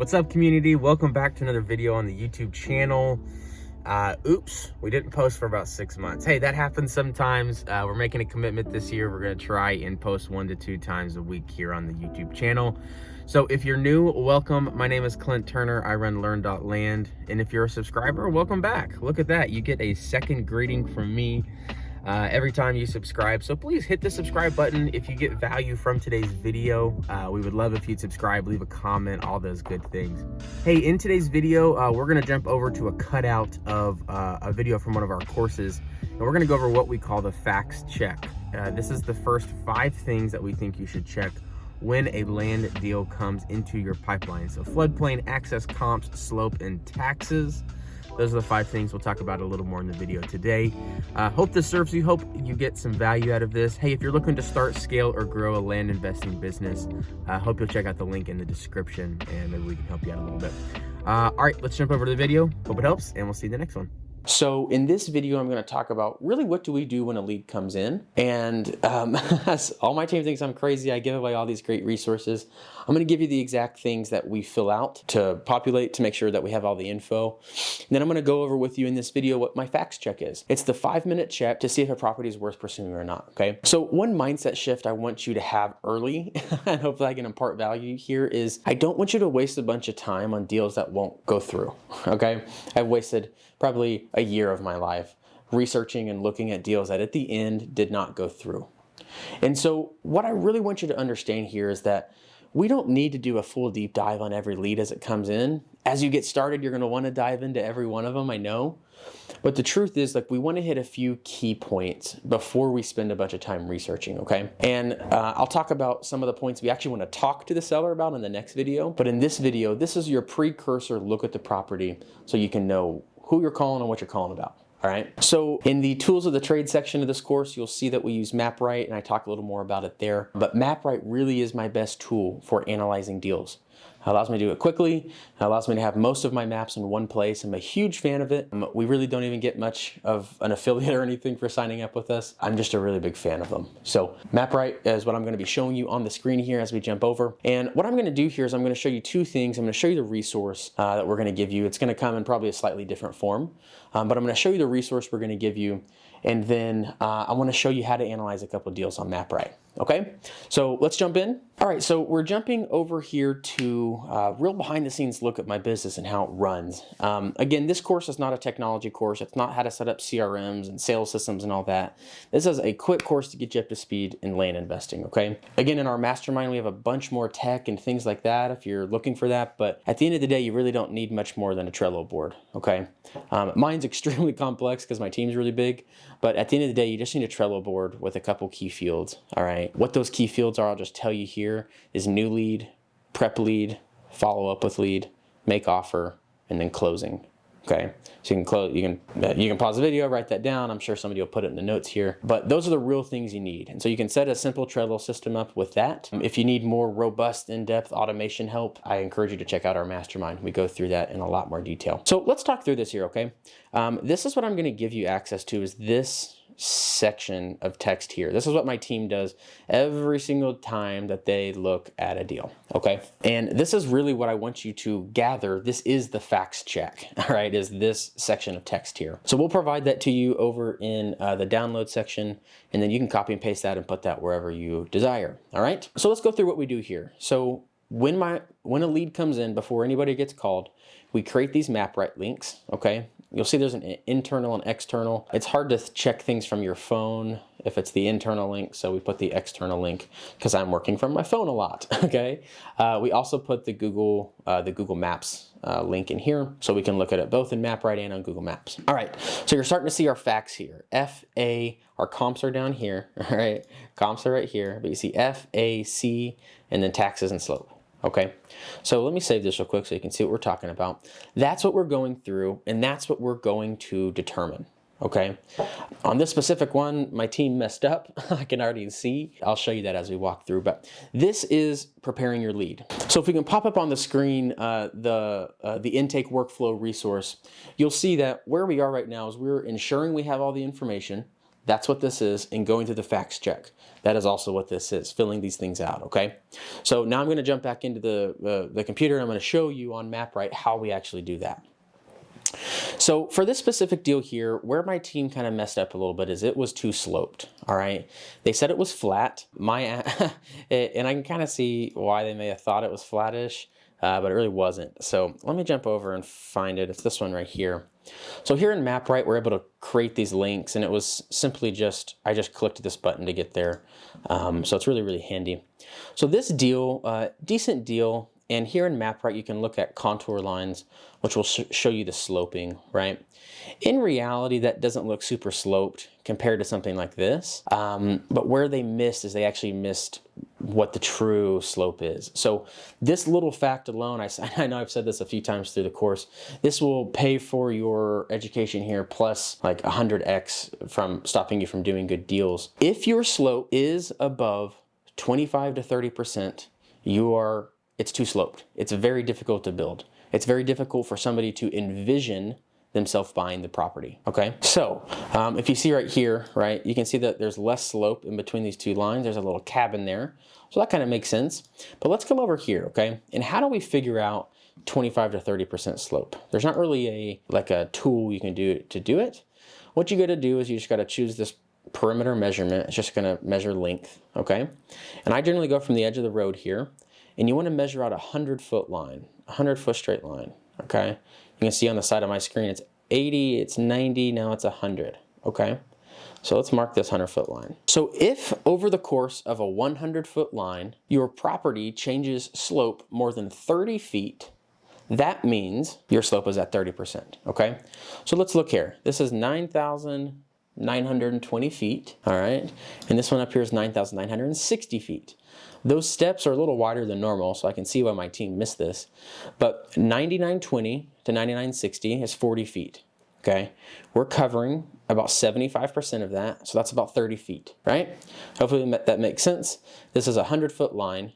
What's up, community? Welcome back to another video on the YouTube channel. Oops, we didn't post for about 6 months. Hey, that happens sometimes. We're making a commitment this year. We're gonna try and post 1 to 2 times a week here on the YouTube channel. So if you're new, welcome. My name is Clint Turner. I run learn.land. And if you're a subscriber, welcome back. Look at that. You get a second greeting from me every time you subscribe. So please hit the subscribe button if you get value from today's video. We would love if you'd subscribe, leave a comment, all those good things. Hey, in today's video, we're gonna jump over to a cutout of a video from one of our courses, and we're gonna go over what we call the facts check. This is the first 5 things that we think you should check when a land deal comes into your pipeline. So floodplain, access, comps, slope, and taxes. Those are the 5 things we'll talk about a little more in the video today. Hope this serves you. Hope you get some value out of this. Hey, if you're looking to start, scale, or grow a land investing business, hope you'll check out the link in the description and maybe we can help you out a little bit. All right, let's jump over to the video. Hope it helps, and we'll see you in the next one. So in this video, I'm going to talk about really what do we do when a lead comes in. And as all my team thinks I'm crazy, I give away all these great resources. I'm going to give you the exact things that we fill out to populate to make sure that we have all the info. And then I'm going to go over with you in this video what my facts check is. It's the 5-minute check to see if a property is worth pursuing or not. Okay. So one mindset shift I want you to have early, and hopefully I can impart value here, is I don't want you to waste a bunch of time on deals that won't go through. Okay. I've wasted probably a year of my life researching and looking at deals that at the end did not go through. And so what I really want you to understand here is that we don't need to do a full deep dive on every lead as it comes in. As you get started, you're going to want to dive into every one of them, I know. But the truth is, like, we want to hit a few key points before we spend a bunch of time researching, okay? And I'll talk about some of the points we actually want to talk to the seller about in the next video. But in this video, this is your precursor look at the property so you can know who you're calling and what you're calling about. All right. So in the tools of the trade section of this course, you'll see that we use MapRight, and I talk a little more about it there. But MapRight really is my best tool for analyzing deals. It allows me to do it quickly. It allows me to have most of my maps in one place. I'm a huge fan of it. We really don't even get much of an affiliate or anything for signing up with us. I'm just a really big fan of them. So MapRight is what I'm going to be showing you on the screen here as we jump over. And what I'm going to do here is I'm going to show you 2 things. I'm going to show you the resource that we're going to give you. It's going to come in probably a slightly different form, but I'm going to show you the resource we're going to give you. And then I want to show you how to analyze a couple of deals on MapRight. Okay, so let's jump in. All right, so we're jumping over here to real behind the scenes look at my business and how it runs. Again, this course is not a technology course. It's not how to set up CRMs and sales systems and all that. This is a quick course to get you up to speed in land investing, okay? Again, in our mastermind, we have a bunch more tech and things like that if you're looking for that. But at the end of the day, you really don't need much more than a Trello board, okay? Mine's extremely complex because my team's really big. But at the end of the day, you just need a Trello board with a couple key fields, all right? What those key fields are, I'll just tell you here, is new lead, prep lead, follow up with lead, make offer, and then closing. Okay, so you can close. You can pause the video, write that down. I'm sure somebody will put it in the notes here. But those are the real things you need. And so you can set a simple Trello system up with that. If you need more robust, in-depth automation help, I encourage you to check out our mastermind. We go through that in a lot more detail. So let's talk through this here, okay? This is what I'm going to give you access to, is this section of text here. This is what my team does every single time that they look at a deal, okay? And this is really what I want you to gather. This is the facts check, all right, is this section of text here. So we'll provide that to you over in the download section, and then you can copy and paste that and put that wherever you desire, all right? So let's go through what we do here. So when a lead comes in, before anybody gets called, we create these MapRight links, okay? You'll see there's an internal and external. It's hard to check things from your phone if it's the internal link, so we put the external link because I'm working from my phone a lot, okay? We also put the Google Maps link in here, so we can look at it both in MapRight and on Google Maps. All right, so you're starting to see our facts here. FA, our comps are down here, all right? Comps are right here, but you see FAC, and then taxes and slope. Okay, so let me save this real quick so you can see what we're talking about. That's what we're going through, and that's what we're going to determine, okay? On this specific one, my team messed up. I can already see. I'll show you that as we walk through, but this is preparing your lead. So if we can pop up on the screen the intake workflow resource, you'll see that where we are right now is we're ensuring we have all the information. That's what this is, and going through the facts check. That is also what this is, filling these things out, okay? So now I'm gonna jump back into the computer, and I'm gonna show you on MapRight how we actually do that. So for this specific deal here, where my team kind of messed up a little bit is it was too sloped, all right? They said it was flat, and I can kind of see why they may have thought it was flattish, but it really wasn't. So let me jump over and find it. It's this one right here. So here in MapRight, we're able to create these links, and it was simply just, I just clicked this button to get there. So it's really, really handy. So this deal, decent deal. And here in MapRight, you can look at contour lines, which will show you the sloping, right? In reality, that doesn't look super sloped compared to something like this. But where they missed is they actually missed what the true slope is. So this little fact alone, I know I've said this a few times through the course, this will pay for your education here plus like 100x from stopping you from doing good deals. If your slope is above 25 to 30%, it's too sloped. It's very difficult to build. It's very difficult for somebody to envision themselves buying the property, okay? So if you see right here, right, you can see that there's less slope in between these two lines. There's a little cabin there. So that kind of makes sense. But let's come over here, okay? And how do we figure out 25 to 30% slope? There's not really a tool you can do to do it. What you gotta do is you just gotta choose this perimeter measurement. It's just gonna measure length, okay? And I generally go from the edge of the road here, and you want to measure out a 100-foot line, a 100-foot straight line, okay? You can see on the side of my screen, it's 80, it's 90, now it's 100, okay? So let's mark this 100-foot line. So if over the course of a 100-foot line, your property changes slope more than 30 feet, that means your slope is at 30%, okay? So let's look here. This is 9,920 feet, all right? And this one up here is 9,960 feet. Those steps are a little wider than normal, so I can see why my team missed this. But 9920 to 9960 is 40 feet, okay? We're covering about 75% of that, so that's about 30 feet, right? Hopefully that makes sense. This is a 100-foot line.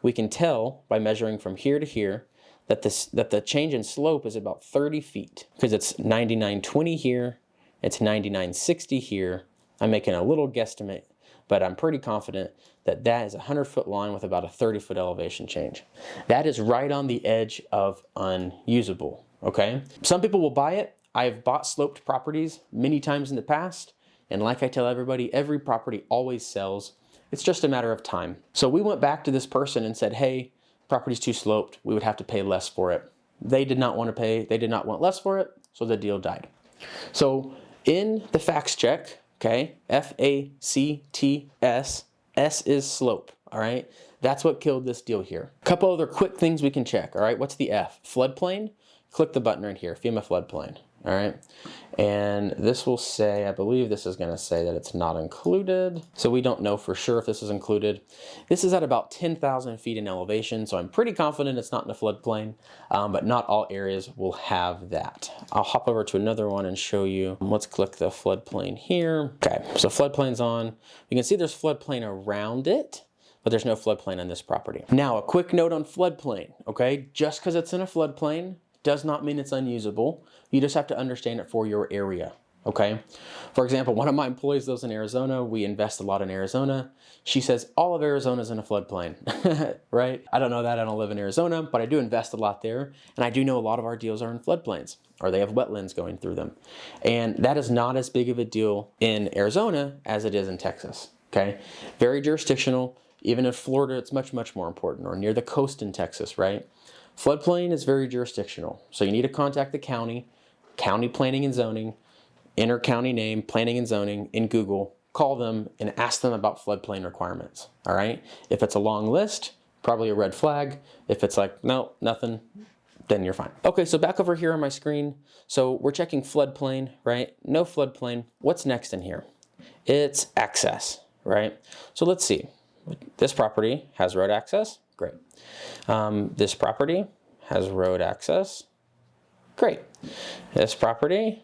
We can tell by measuring from here to here that the change in slope is about 30 feet because it's 9920 here, it's 9960 here. I'm making a little guesstimate, but I'm pretty confident that that is a 100-foot line with about a 30-foot elevation change. That is right on the edge of unusable, okay? Some people will buy it. I've bought sloped properties many times in the past, and like I tell everybody, every property always sells. It's just a matter of time. So we went back to this person and said, hey, property's too sloped. We would have to pay less for it. They did not want to pay. They did not want less for it, so the deal died. So in the facts check, okay, F-A-C-T-S, S is slope, all right? That's what killed this deal here. A couple other quick things we can check, all right? What's the F? Floodplain? Click the button right here, FEMA floodplain, all right? And this will say, I believe this is gonna say that it's not included. So we don't know for sure if this is included. This is at about 10,000 feet in elevation, so I'm pretty confident it's not in the floodplain, but not all areas will have that. I'll hop over to another one and show you. Let's click the floodplain here. Okay, so floodplain's on. You can see there's floodplain around it, but there's no floodplain on this property. Now, a quick note on floodplain, okay? Just because it's in a floodplain does not mean it's unusable. You just have to understand it for your area, okay? For example, one of my employees lives in Arizona. We invest a lot in Arizona. She says all of Arizona's in a floodplain, right? I don't know that, I don't live in Arizona, but I do invest a lot there. And I do know a lot of our deals are in floodplains, or they have wetlands going through them. And that is not as big of a deal in Arizona as it is in Texas, okay? Very jurisdictional. Even in Florida, it's much, much more important, or near the coast in Texas, right? Floodplain is very jurisdictional. So you need to contact the county planning and zoning, enter county name, planning and zoning in Google, call them and ask them about floodplain requirements, all right? If it's a long list, probably a red flag. If it's like, no, nothing, then you're fine. Okay, so back over here on my screen. So we're checking floodplain, right? No floodplain. What's next in here? It's access, right? So let's see. This property has road access. Great. This property has road access. Great. This property,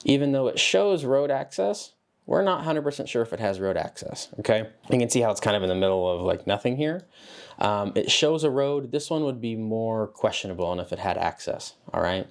even though it shows road access, we're not 100% sure if it has road access, okay? You can see how it's kind of in the middle of like nothing here. It shows a road. This one would be more questionable on if it had access, all right?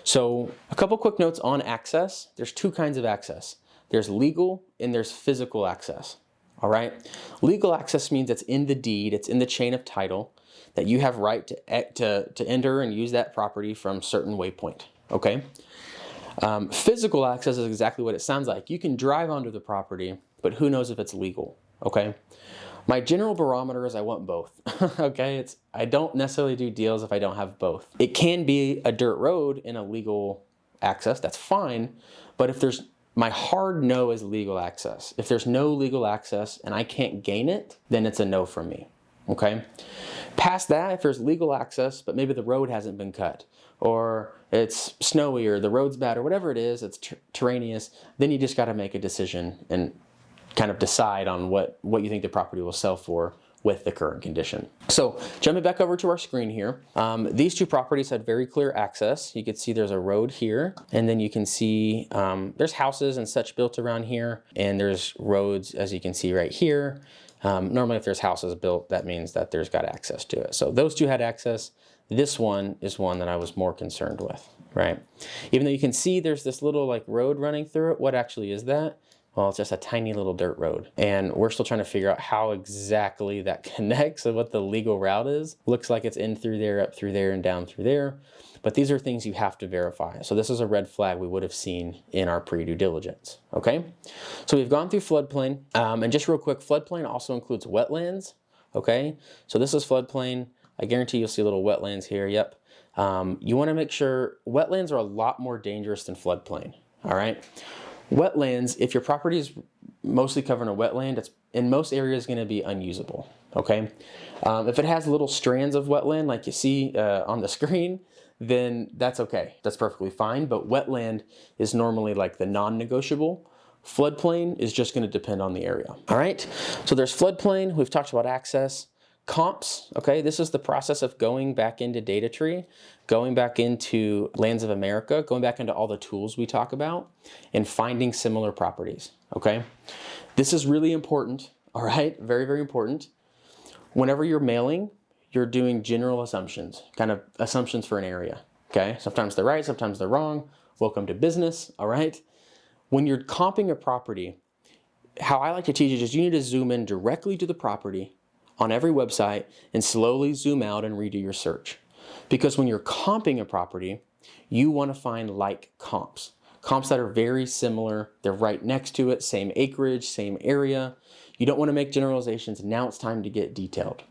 So a couple quick notes on access. There's two kinds of access. There's legal and there's physical access. All right. Legal access means it's in the deed, it's in the chain of title, that you have right to enter and use that property from certain waypoint. Okay. Physical access is exactly what it sounds like. You can drive onto the property, but who knows if it's legal. Okay. My general barometer is I want both. Okay. I don't necessarily do deals if I don't have both. It can be a dirt road in a legal access. That's fine. But if my hard no is legal access. If there's no legal access and I can't gain it, then it's a no from me. Okay. Past that, if there's legal access, but maybe the road hasn't been cut, or it's snowy, or the road's bad, or whatever it is, it's terraneous, then you just got to make a decision and kind of decide on what you think the property will sell for with the current condition. So jumping back over to our screen here, these two properties had very clear access. You can see there's a road here, and then you can see there's houses and such built around here, and there's roads, as you can see right here. Normally if there's houses built, that means that there's got access to it. So those two had access. This one is one that I was more concerned with, right? Even though you can see there's this little like road running through it, what actually is that? Well, it's just a tiny little dirt road. And we're still trying to figure out how exactly that connects and what the legal route is. Looks like it's in through there, up through there, and down through there. But these are things you have to verify. So this is a red flag we would have seen in our pre-due diligence, okay? So we've gone through floodplain. And just real quick, floodplain also includes wetlands, okay? So this is floodplain. I guarantee you'll see little wetlands here, yep. You wanna make sure, wetlands are a lot more dangerous than floodplain, all right? Wetlands, if your property is mostly covered in a wetland, it's in most areas going to be unusable, okay? If it has little strands of wetland like you see on the screen, then that's okay. That's perfectly fine, but wetland is normally like the non-negotiable. Floodplain is just going to depend on the area, all right? So there's floodplain. We've talked about access. Comps, okay, this is the process of going back into data tree, going back into Lands of America, going back into all the tools we talk about, and finding similar properties, okay? This is really important, all right? Very, very important. Whenever you're mailing, you're doing general assumptions, kind of assumptions for an area, okay? Sometimes they're right, sometimes they're wrong. Welcome to business, all right? When you're comping a property, how I like to teach it is you need to zoom in directly to the property on every website and slowly zoom out and redo your search. Because when you're comping a property, you want to find like comps. Comps that are very similar, they're right next to it, same acreage, same area. You don't want to make generalizations. Now it's time to get detailed.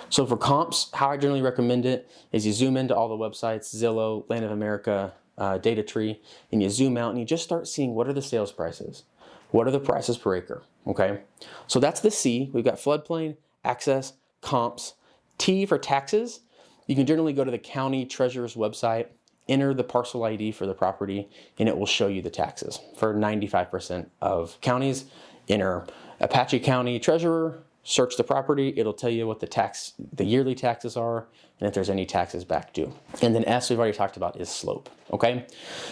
So for comps, how I generally recommend it is you zoom into all the websites, Zillow, Land of America, Data Tree, and you zoom out and you just start seeing what are the sales prices? What are the prices per acre, okay? So that's the C. We've got floodplain, access, comps. T for taxes, you can generally go to the county treasurer's website, enter the parcel ID for the property, and it will show you the taxes. For 95% of counties, enter Apache County Treasurer, search the property, it'll tell you what the yearly taxes are, and if there's any taxes back due. And then S, we've already talked about, is slope, okay?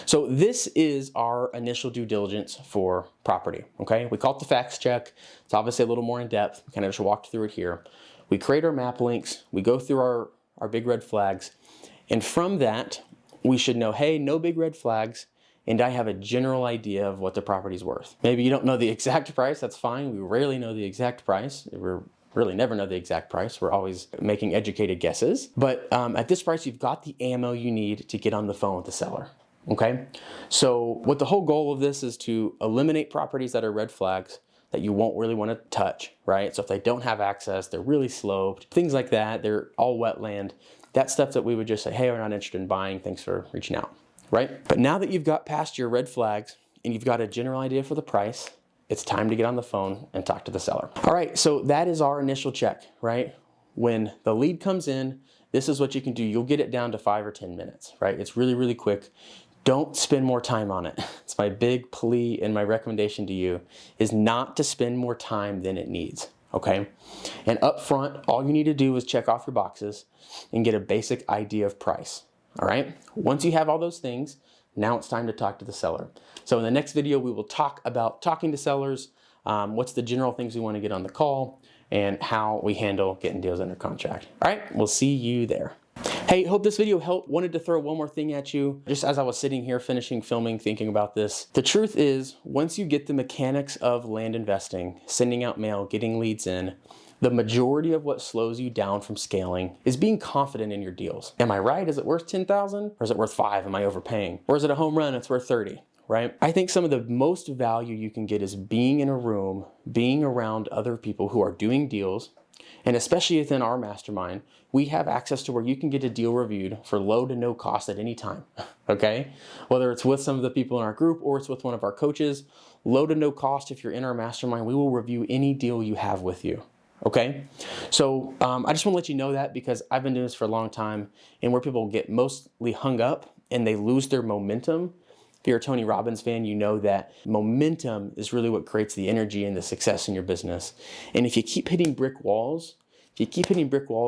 So this is our initial due diligence for property, okay? We call it the facts check. It's obviously a little more in depth. We kind of just walked through it here. We create our map links, we go through our big red flags, and from that, we should know, hey, no big red flags, and I have a general idea of what the property's worth. Maybe you don't know the exact price, that's fine. We rarely know the exact price. We really never know the exact price. We're always making educated guesses. But at this price, you've got the ammo you need to get on the phone with the seller, okay? So what the whole goal of this is to eliminate properties that are red flags that you won't really want to touch, right? So if they don't have access, they're really sloped, things like that, they're all wetland, that's stuff that we would just say, hey, we're not interested in buying, thanks for reaching out, right? But now that you've got past your red flags and you've got a general idea for the price, it's time to get on the phone and talk to the seller. All right, so that is our initial check, right? When the lead comes in, this is what you can do. You'll get it down to 5 or 10 minutes, right? It's really, really quick. Don't spend more time on it. It's my big plea and my recommendation to you is not to spend more time than it needs, okay? And up front, all you need to do is check off your boxes and get a basic idea of price, all right? Once you have all those things, now it's time to talk to the seller. So in the next video, we will talk about talking to sellers, what's the general things we want to get on the call, and how we handle getting deals under contract. All right, we'll see you there. Hey, hope this video helped. Wanted to throw one more thing at you. Just as I was sitting here finishing filming, thinking about this. The truth is, once you get the mechanics of land investing, sending out mail, getting leads in, the majority of what slows you down from scaling is being confident in your deals. Am I right? Is it worth 10,000 or is it worth 5? Am I overpaying? Or is it a home run? It's worth 30, right? I think some of the most value you can get is being in a room, being around other people who are doing deals. And especially within our mastermind, we have access to where you can get a deal reviewed for low to no cost at any time, okay? Whether it's with some of the people in our group or it's with one of our coaches, low to no cost. If you're in our mastermind, we will review any deal you have with you, okay? So I just wanna let you know that because I've been doing this for a long time, and where people get mostly hung up and they lose their momentum. If you're a Tony Robbins fan, you know that momentum is really what creates the energy and the success in your business. And if you keep hitting brick walls,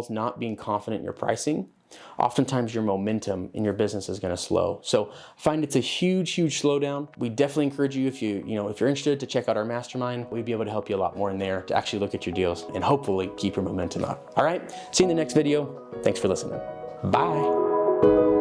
not being confident in your pricing, oftentimes your momentum in your business is gonna slow. So I find it's a huge, huge slowdown. We definitely encourage you, if you're interested, to check out our mastermind. We'd be able to help you a lot more in there to actually look at your deals and hopefully keep your momentum up. All right, see you in the next video. Thanks for listening. Bye.